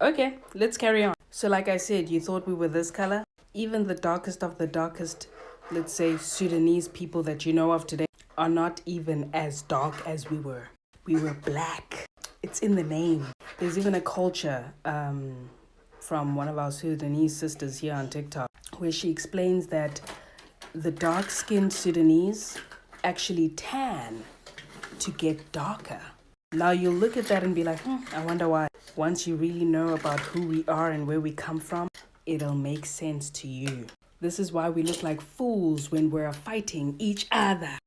Okay, let's carry on. So like I said, you thought we were this color? Even the darkest of the darkest, let's say Sudanese people that you know of today, are not even as dark as we were. We were black. It's in the name. There's even a culture from one of our Sudanese sisters here on TikTok where she explains that the dark-skinned Sudanese actually tan to get darker. Now you'll look at that and be like, I wonder why. Once you really know about who we are and where we come from, it'll make sense to you. This is why we look like fools when we're fighting each other.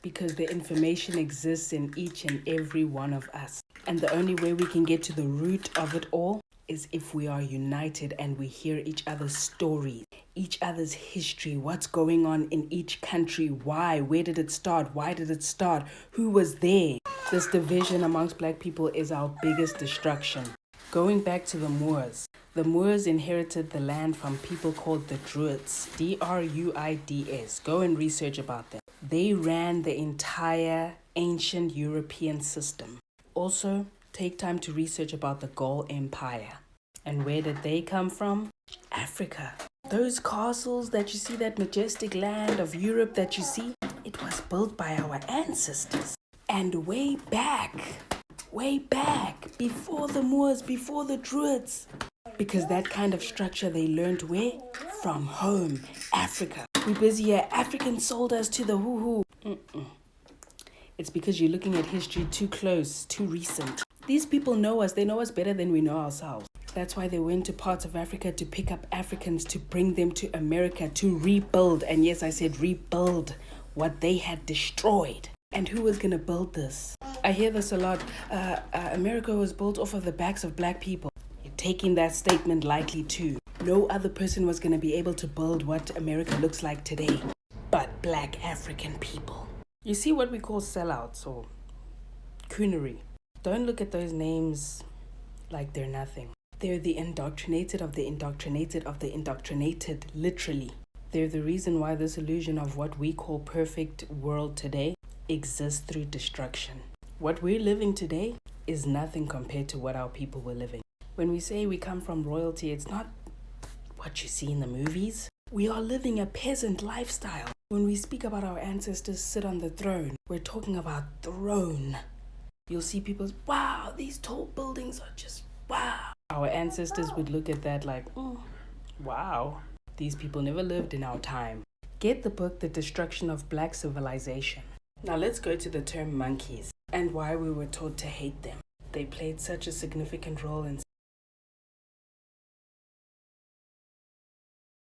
Because the information exists in each and every one of us. And the only way we can get to the root of it all is if we are united and we hear each other's stories, each other's history, what's going on in each country, why, where did it start, why did it start, who was there. This division amongst black people is our biggest destruction. Going back to the Moors inherited the land from people called the Druids, Druids. Go and research about them. They ran the entire ancient European system. Also, take time to research about the Gaul Empire. And where did they come from? Africa. Those castles that you see, that majestic land of Europe that you see, it was built by our ancestors. And way back, before the Moors, before the Druids. Because that kind of structure they learned where? From home, Africa. We busy here, Africans sold us to the hoo-hoo. It's because you're looking at history too close, too recent. These people know us, they know us better than we know ourselves. That's why they went to parts of Africa to pick up Africans, to bring them to America, to rebuild. And yes, I said rebuild what they had destroyed. And who was going to build this? I hear this a lot. America was built off of the backs of black people. You're taking that statement lightly too. No other person was going to be able to build what America looks like today but black African people. You see what we call sellouts or coonery. Don't look at those names like they're nothing. They're the indoctrinated of the indoctrinated of the indoctrinated, literally. They're the reason why this illusion of what we call perfect world today exists through destruction. What we're living today is nothing compared to what our people were living. When we say we come from royalty, it's not what you see in the movies. We are living a peasant lifestyle. When we speak about our ancestors sit on the throne, we're talking about throne. You'll see people, wow, these tall buildings are just wow. Our ancestors would look at that like, wow, these people never lived in our time. Get the book, The Destruction of Black Civilization. Now let's go to the term monkeys and why we were taught to hate them. They played such a significant role in